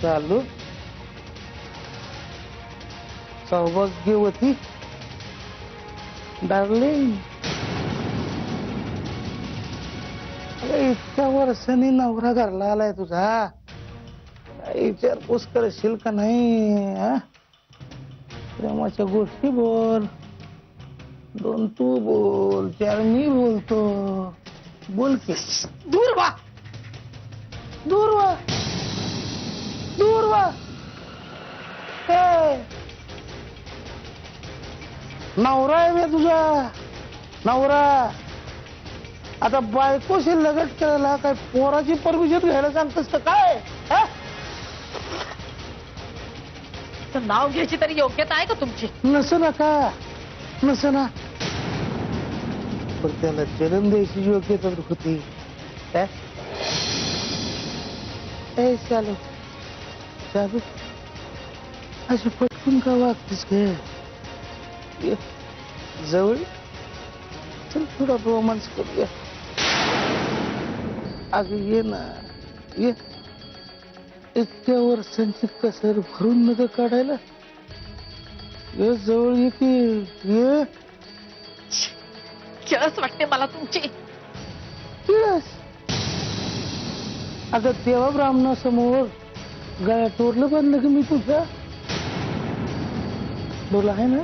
चालू सौभाग्यवती डार्लिंग, इतक्या वर्षांनी नवरा घरला आलाय तुझा, विचारपूस करशील का नाही? प्रेमाच्या गोष्टी बोल, 2 तू बोल, 4 मी बोलतो. बोल की. दूर वा, दूर वा, दूर वा. नवरा आहे मी तुझा, नवरा. आता बायकोशी लगट करायला काय पोराची परमिशन घ्यायला सांगतस का काय? नाव घ्यायची तरी योग्यता आहे का तुमची? नसना का, नसना, पण त्याला जन्म द्यायची योग्यता होती. चालू चालू अशी पटकून का वागतीस घे? जवळ चल, थोडा रोमांस करूया. अगं ये ना, ये. इतक्या वर्षांची कसर भरून नका काढायला. ये जवळ ये की, ये. किळस वाटते मला तुमची. किळस? अगं देवा ब्राह्मणासमोर गळ्यात तोरलं बांधलं की मी तुझ्या? बोला आहे ना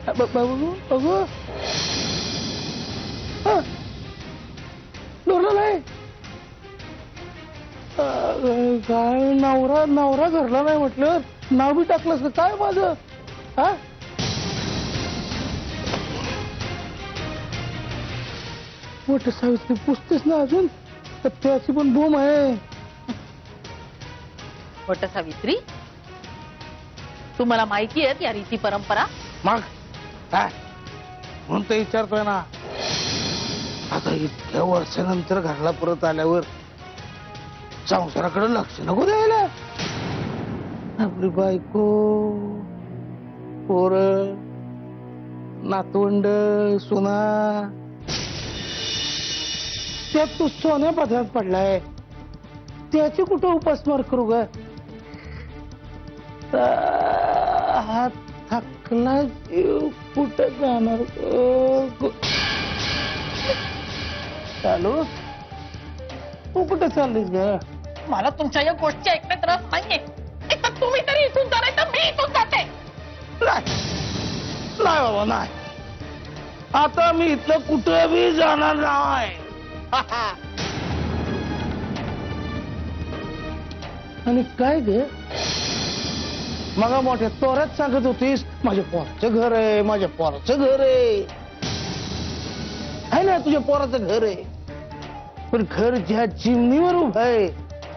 बाबू, बाबू डोरलं नाही काय? नवरा नवरा घरला नाही म्हटलं, नाव बी टाकलंस का काय माझं? मोठं सावित्री पुसतेस ना अजून, तर त्याची पण बोम आहे. वट सावित्री, तुम्हाला माहिती आहेत या रीती परंपरा? मग काय म्हणून तर विचारतोय ना. आता इतक्या वर्षानंतर घरला परत आल्यावर संसाराकडे लक्ष नको द्यायला? आपली बायको, पोर, नातवंड, सुना, त्यात तू सोन्या पदरात पडलाय, त्याची कुठं उपासमार करू ग? हा थकला जीव कुठं जाणार? चालू तू कुठं चाललीस ग? मला तुमच्या या गोष्टी ऐकण्यात रस नाहीये. एक तर तुम्ही तरी इथून जा, नाही तर मी इथून जाते. नाही बाबा, नाही. आता मी इथलं कुठं बी जाणार नाही. आणि काय ग, मग मोठ्या तोऱ्यात सांगत होतीस माझ्या पोराचं घर आहे, माझ्या पोराचं घर आहे ना, तुझ्या पोराचं घर आहे. पण घर ज्या चिमणीवर उभं आहे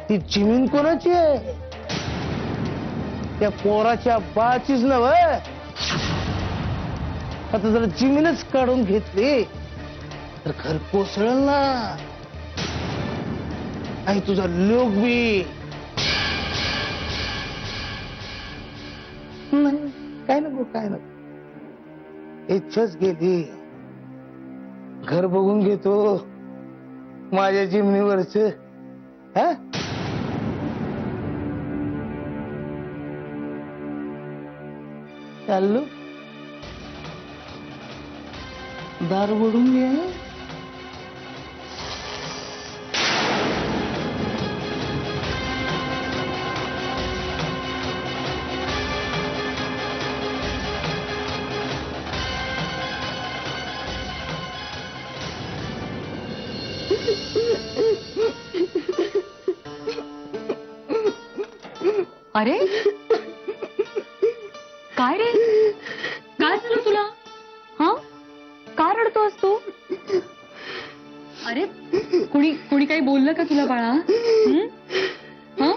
ती चिमीन कोणाची आहे? त्या पोराच्या बाचीच नव. आता जर चिमीनच काढून घेतली तर घर कोसळल ना. आणि तुझा लोक बी नाही. काय नको, काय नको, इच्छाच गेली. घर बघून घेतो माझ्या चिमणीवरच. चाललो, दार ओढून घे. अरे काय रे, काय झालं तुला? हा, का रडतोस तू? अरे कुणी काही बोललं का तुला बाळा? हा,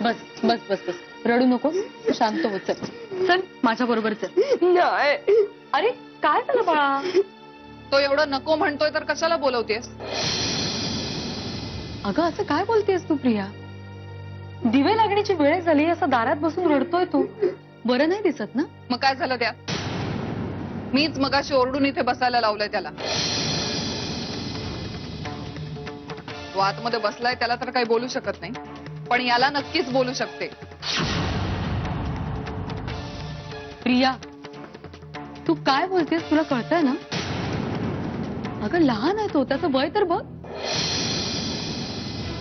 बस बस बस बस, रडू नको, शांत हो. चल चल माझ्या बरोबर चल. अरे काय झालं बाळा? तो एवढं नको म्हणतोय तर कशाला बोलवतेस? अगं असं काय बोलतेस तू प्रिया? दिवे लागण्याची वेळ झाली असं दारात बसून रडतोय तू, बरं नाही दिसत ना? मग काय झालं त्यात? मीच मगाशी ओरडून इथे बसायला लावलंय त्याला. तो आतमध्ये बसलाय, त्याला तर काही बोलू शकत नाही. पण याला नक्कीच बोलू शकते. प्रिया, तू काय बोलतेस तुला कळतंय ना? अगं लहान आहे तो, त्याचं वय तर बघ.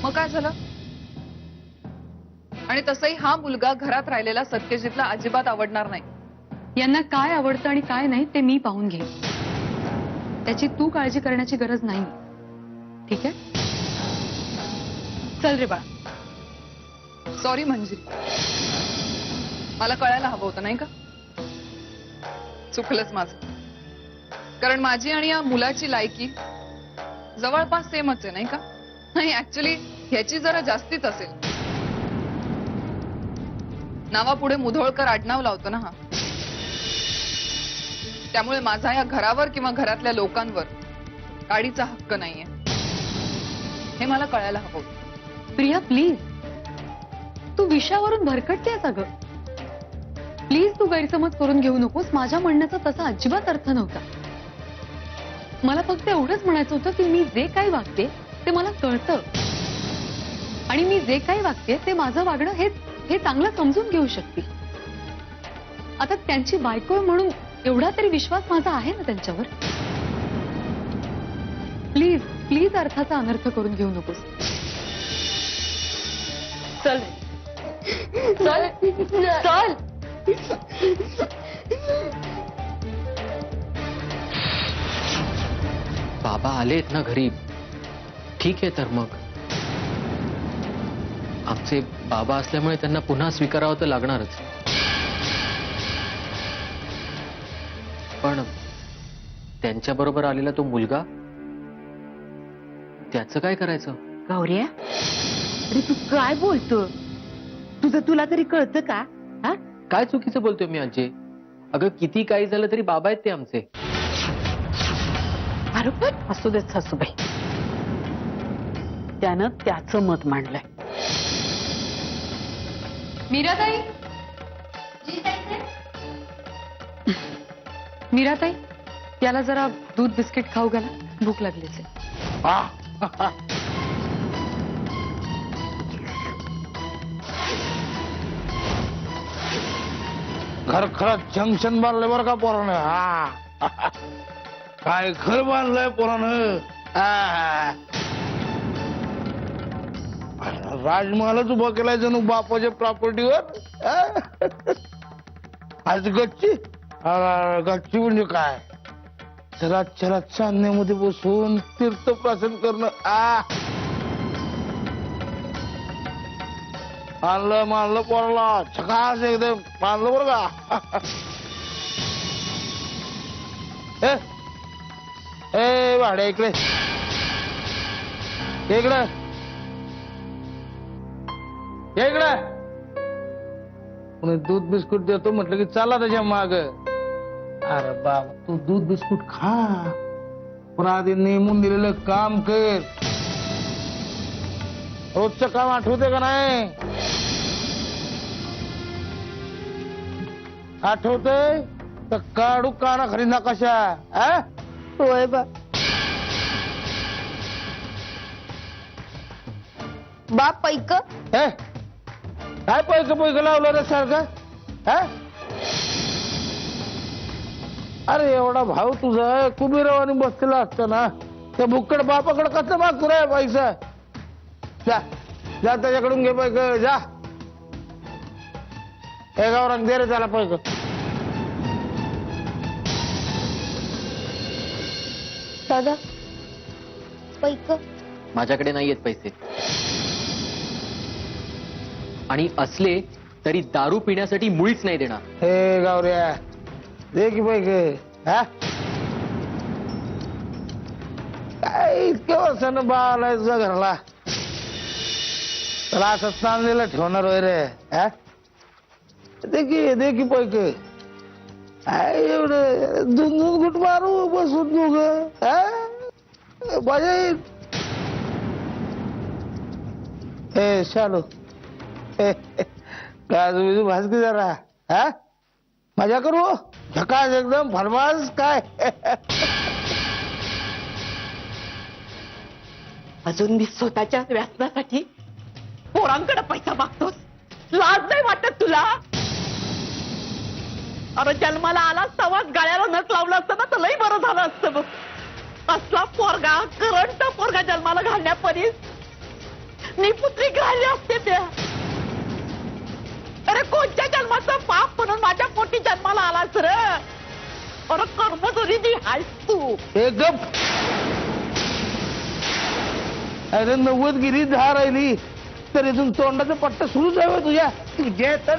मग काय झालं? आणि तसंही हा मुलगा घरात राहिलेला सत्यजितला अजिबात आवडणार नाही. यांना काय आवडतं आणि काय नाही ते मी पाहून घेईन. त्याची तू काळजी करण्याची गरज नाही. ठीक आहे, चल रे बाळा. सॉरी मंजिरी, मला कळायला हवं होतं नाही का? चुकलंच माझं. कारण माझी आणि या मुलाची लायकी जवळपास सेमच आहे नाही का? नाही, ऍक्च्युली ह्याची जरा जास्तीच असेल. नावापुढे मुधोळकर आडनाव लावतो ना हा. त्यामुळे माझा या घरावर किंवा घरातल्या लोकांवर काडीचा हक्क नाहीये. हे मला कळायला हवं होतं. प्रिया प्लीज, तू विषयावरून भरकटतेस अगं. प्लीज तू गैरसमज करून घेऊ नकोस. माझ्या म्हणण्याचा तसा अजिबात अर्थ नव्हता. मला फक्त एवढंच म्हणायचं होतं की मी जे काही वागते ते मला कळतं आणि मी जे काही वागते ते माझं वागणं हे चांगलं समजून घेऊ शकते. आता त्यांची बायको आहे म्हणून एवढा तरी विश्वास माझा आहे ना त्यांच्यावर. प्लीज प्लीज अर्थाचा अनर्थ करून घेऊ नकोस. चल चल चल. बाबा आलेत ना घरी, ठीक आहे. तर मग आमचे बाबा असल्यामुळे त्यांना पुन्हा स्वीकारावं तर लागणारच. पण त्यांच्याबरोबर आलेला तो मुलगा, त्याचं काय करायचं? गौऱ्या, अरे तू काय बोलतो? तुझं तुला तरी कळतं का? हा? काय चुकीचं बोलतोय मी आजी? अगं किती काही झालं तरी बाबा आहेत ते आमचे. अरे पण असू देत सासूबाई, त्यानं त्याचं मत मांडलंय. मीराताई, मीराताई, याला जरा दूध बिस्किट खाऊ घाला, भूक लागलीच आहे. घर खरंच जंक्शन बांधलंय बरं का पोरानं. हा काय घर बांधलंय पोरानं. राजमहालच उभा केलाय जणू बापाच्या प्रॉपर्टीवर. आज गच्ची, गच्ची म्हणजे काय? चला चला चांदण्यामध्ये बसून तीर्थप्राशन करणं. आणलं मानलं पोराला, झकास एकदम मानलं बरं का. ए भाड्या इकडे इकडे इकडे. दूध बिस्कुट देतो म्हटलं की चला त्याच्या माग. अरे बाबा, तू दूध बिस्कुट खा, पण आधी नेमून दिलेलं काम कर. रोजचं काम आठवते का नाही? आठवतंय तर काढू काना खरी नकाशा. होय बा. बाप पैक काय पैक पैक लावलं रे सारखं? अरे एवढा भाऊ तुझा कुबेरावानी बसलेला असता ना, त्या बुक्कड बापाकडे कसं मागतो रे पैसा? जा जा त्याच्याकडून घे पैक. जा एकावर दे रे त्याला पैक. दादा पैक माझ्याकडे नाहीयेत पैसे, आणि असले तरी दारू पिण्यासाठी मुळीच नाही देणार. हे गावऱ्या, दे की पैक. काय इतक्या वर्षानं बा आलाय तुझ्या घराला, त्याला असं चांगलेला ठेवणार होय रे? दे की पैक. काय एवढं दोन दोन गुट मारू बसून तू ग? मजा येईल. हे शालू, काजू बिजू भाज की जरा. मजा करू, झकास एकदम फरमास. काय अजून मी स्वतःच्या व्यसनासाठी पोरांकडे पैसा मागतोस? लाज नाही वाटत तुला? अरे जन्माला आलास तेव्हा गाळ्याला नस लावलं असतं ना तर लई बरं झालं असतं बघ. असला पोरगा करंट पोरगा जन्माला घालण्यापरीस मी पुत्री घालली असते त्या. अरे कोणत्या जन्माचं पाप म्हणून माझ्या पोटी जन्माला आलास रे? अरे कर्मचोरी आहेस तू. हे गप. अरे 90 गिरी दहा राहिली तर इथून तोंडाचा पट्टा सुरूच आहे तुझ्या. तुझ्या तर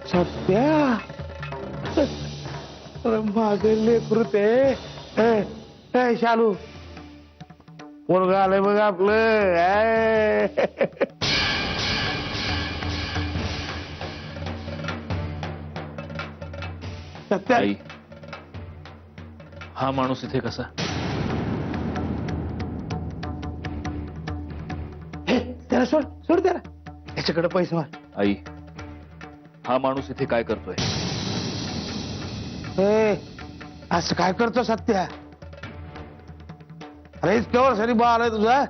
सत्या. अरे मागे लेकरू ते शालू मुलगा आलंय बघ आपलं. सत्या आई, हा माणूस इथे कसा? त्याला सोड सोड त्याला. त्याच्याकडे पैसे मार. आई, हा माणूस इथे काय करतोय? असं काय करतो सत्या? अरे केवळ सरी बा आलाय तुझा.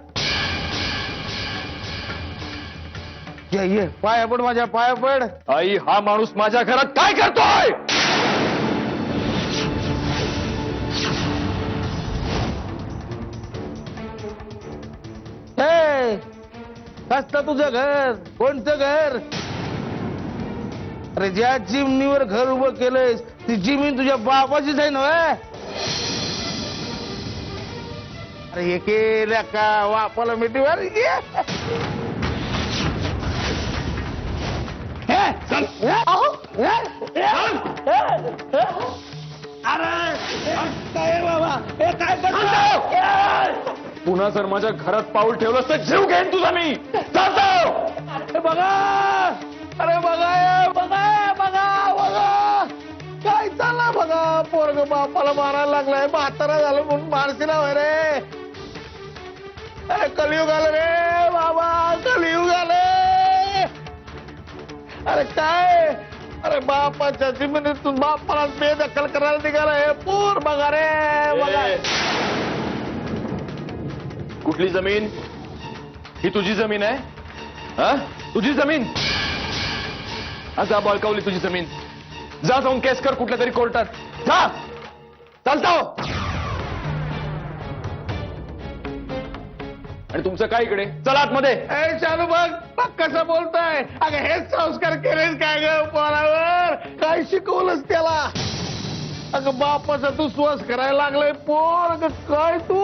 ये पाया पड माझ्या पाया पड. आई, हा माणूस माझ्या घरात काय करतोय? कसलं तुझं घर? कोणतं घर? अरे ज्या चिमणीवर घर उभं केलंयस ती जमीन तुझ्या बापाचीच आहे ना? अरे हे केल्या का वापाला मिठी मार. अरे बाबा हे काय करतो? पुन्हा जर माझ्या घरात पाऊल ठेवलंस तर जीव घेईन तुझा मी. अरे बघा. अरे बघा बघा बघा बघा काय चाललंय बघा. पोरग बापाला मारायला लागलाय. म्हातारा झालं म्हणून मारशीला होय रे. अरे कलियुग आलं रे बाबा. कलियुग आलं. अरे काय? अरे बापाच्या जमिनीतून बापाला बेदखल करायला निघाला हे पोर. बघा रे बघा. कुठली जमीन? ही तुझी जमीन आहे? हा, तुझी जमीन. आता बळकावली तुझी जमीन. जा जाऊन केस कर कुठल्या तरी कोर्टात. जा चालता. आणि तुमचं काय इकडे? चला आतमध्ये. चालू बघ कसं बोलताय. अगं हेच संस्कार केलेस काय ग पोरावर? काय शिकवलंस त्याला? अगं बापाचा तू श्वास करायला लागलाय पोर. अगं काय तू?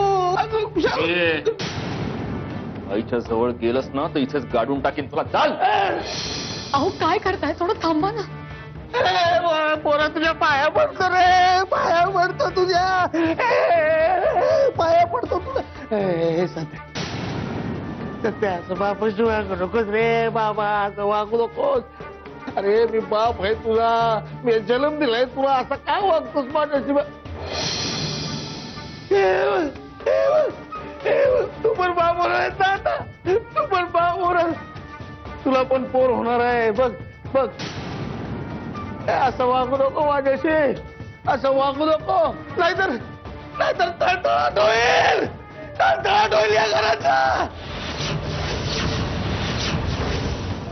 आईच्या जवळ गेलंस ना तर इथेच गाडून टाकीन तुला. चाल. अहो काय करताय? थोडं थांबा ना. पोरा तुझ्या पाया पडतो रे. पाया पडतो तुझ्या. पाया पडतो तुझ्या. हे सत्या सत्या असं बापाशी वागू नकोस रे बाबा. असं वागू नकोस. अरे मी बाप आहे तुला. मी जन्म दिलाय तुला. असं काय वागतोस माझ्याशी? तू पण बाप होणार आता. तू पण बाप होणार. तुला पण पोर होणार आहे. बघ बघ. असं वागू नको माझ्याशी. असं वागू नको. नाहीतर तळतळाट होईल. तळतळाट होईल या घराचा.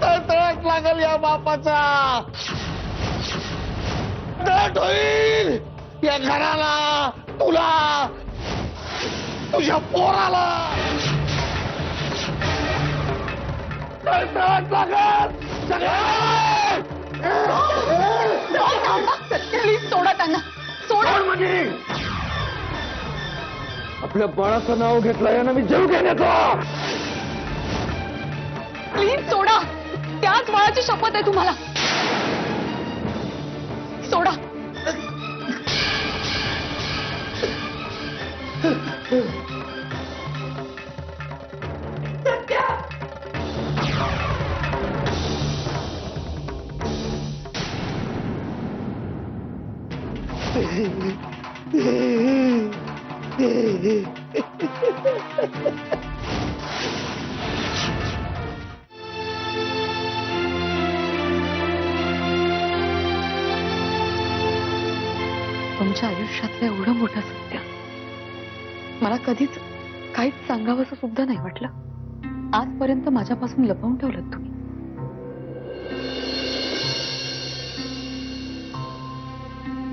तळतळाट लागल या बापाचा. तळतळाट होईल या घराला. तुला तुझ्या पोराला तळतळाट लागल सगळ्या. प्लीज सोडा त्यांना. सोडा. आपल्या बाळाचं नाव घेतलं यानं मी जीव घेण्याचा. प्लीज सोडा. त्याच बाळाची शपथ आहे तुम्हाला. सोडा. तुमच्या आयुष्यातलं एवढं मोठं सत्य मला कधीच काहीच सांगावंसं सुद्धा नाही वाटलं. आजपर्यंत माझ्यापासून लपवून ठेवलं तुम्ही.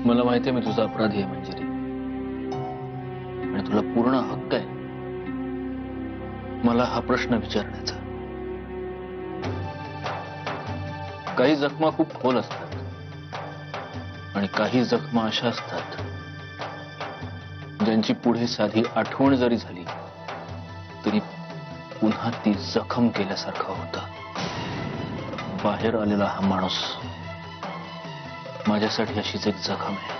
मला माहितीये मी तुझा अपराधी आहे मंजिरी, आणि तुला पूर्ण हक्क आहे मला हा प्रश्न विचारण्याचा. काही जखमा खूप खोल असतात आणि काही जखमा अशा असतात ज्यांची पुढे साधी आठवण जरी झाली तरी पुन्हा ती जखम केल्यासारखा होता. बाहेर आलेला हा माणूस माझ्यासाठी अशीच एक जखम आहे.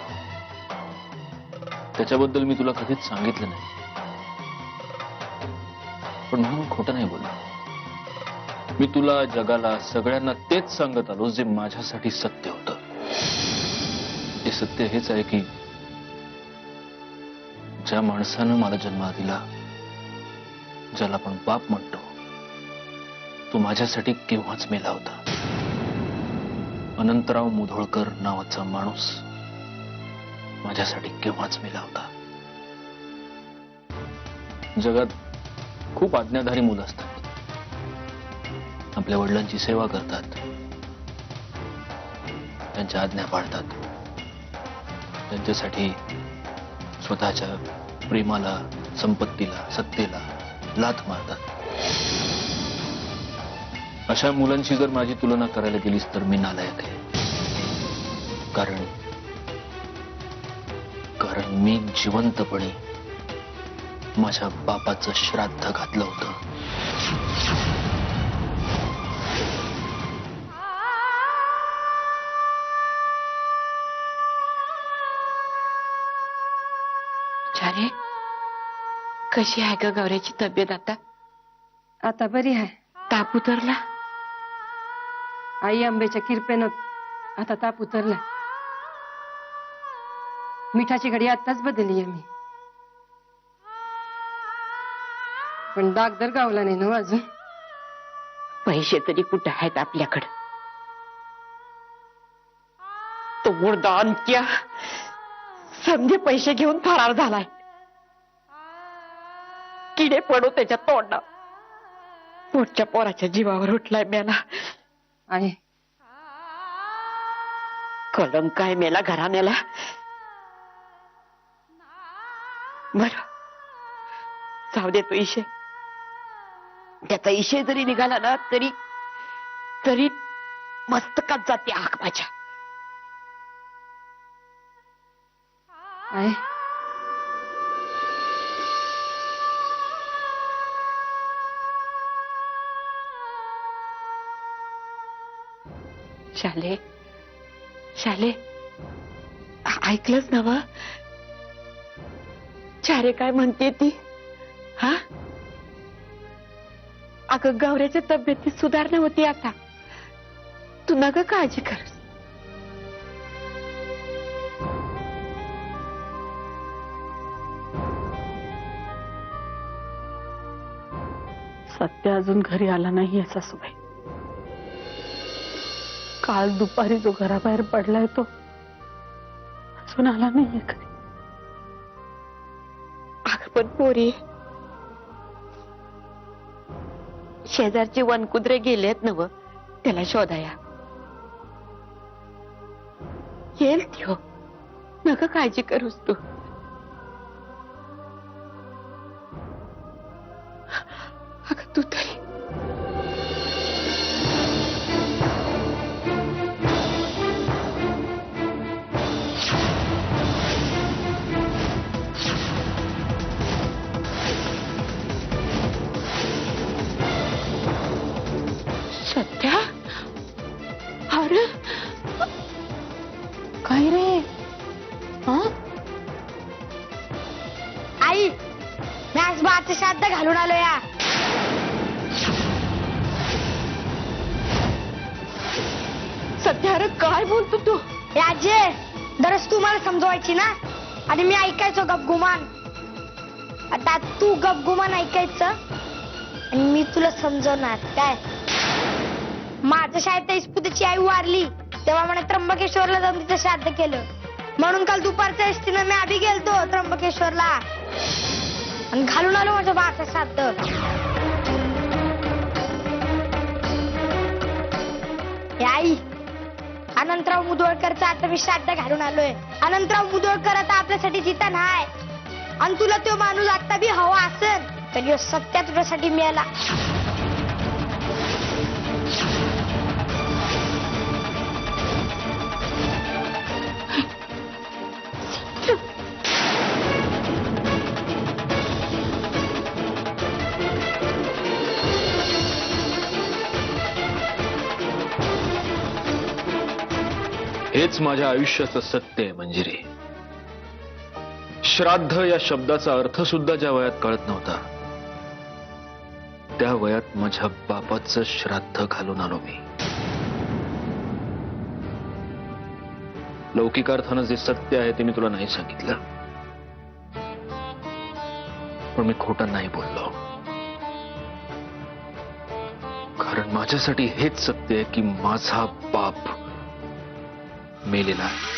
त्याच्याबद्दल मी तुला कधीच सांगितलं नाही, पण म्हणून खोटं नाही बोललो. मी तुला, जगाला, सगळ्यांना तेच सांगत आलो जे माझ्यासाठी सत्य होतं. ते सत्य हेच आहे की ज्या माणसानं मला जन्म दिला, ज्याला आपण बाप म्हणतो, तो माझ्यासाठी केव्हाच मेला होता. अनंतराव मुधोळकर नावाचा माणूस माझ्यासाठी केव्हाच मेला होता. जगात खूप आज्ञाधारी मुलं असतात. आपल्या वडिलांची सेवा करतात, त्यांच्या आज्ञा पाळतात, त्यांच्यासाठी स्वतःच्या प्रेमाला, संपत्तीला, सत्तेला लाथ मारतात. अशा मुलांची जर माझी तुलना करायला गेलीस तर मी नालायक आहे. कारण मी जिवंतपणे माझ्या बापाचं श्राद्ध घातलं होतं. चारे कशी आहे ग गौऱ्याची तब्येत आता? आता बरी आहे. ताप उतरला? आई आंब्याच्या किरपेनं आता ताप उतरला. मिठाची घडी आताच बदलली आहे मी, पण दाग दर गावला नाही ना अजून. पैसे तरी कुठे आहेत आपल्याकडे? तो मुर्दा अंत्या समजे पैसे घेऊन फरार झालाय. किडे पडो त्याच्या तोंडा. पोटच्या पोराच्या जीवावर उठलाय मेला. आहे कलंक आहे मेला घराण्याला. बर जाऊ दे तो इशे. त्याचा इशे जरी निघाला ना तरी तरी मस्तकात जाते आग माझ्या. आहे शाले शाले ऐकलंच ना व? चारे काय म्हणते ती? हा अगं गौऱ्याच्या तब्येतीत सुधारणा होती आता. तू नका काळजी कर. सत्य अजून घरी आला नाहीये सासूबाई. काल दुपारी जो घराबाहेर पडलाय तो अजून आला नाहीये घरी. अगं पण पोरी शेजारचे वनकुद्रे गेलेत नव त्याला शोधाया. येईल त्यो. नका काळजी करूस तू. अगं तू तरी सत्या. अरे काय रे? हा आई मी आज बाचं श्राद्ध घालून आलो या. सध्या अरे काय बोलतो तू? हे आजे दरस तू मला समजवायची ना आणि मी ऐकायचो गपगुमान. आता तू गपगुमान ऐकायचं आणि मी तुला समजवणार काय. माझ्या शाळेत इस्पुतीची आई वारली तेव्हा मला त्र्यंबकेश्वरला जाऊन तिचं श्राद्ध केलं. म्हणून काल दुपारच्या एसटीनं मी आधी गेलतो त्र्यंबकेश्वरला आणि घालून आलो माझ्या बाचं श्राद्ध. हे आई, अनंतराव मुधोळकरचं आता मी श्राद्ध घालून आलोय. अनंतराव मुधोळकर आता आपल्यासाठी जिता नाही आणि तुला तो माणूस आता बी हवा असेल तर ह्यो सत्या तुझ्यासाठी मिळाला. हेच माझ्या आयुष्याचं सत्य आहे मंजिरी. श्राद्ध या शब्दाचा अर्थ सुद्धा ज्या वयात कळत नव्हता त्या वयात माझ्या बापाचं श्राद्ध घालून आलो मी. लौकिकार्थानं जे सत्य आहे ते मी तुला नाही सांगितलं, पण मी खोटं नाही बोललो. कारण माझ्यासाठी हेच सत्य आहे की माझा बाप मेलेला आहे.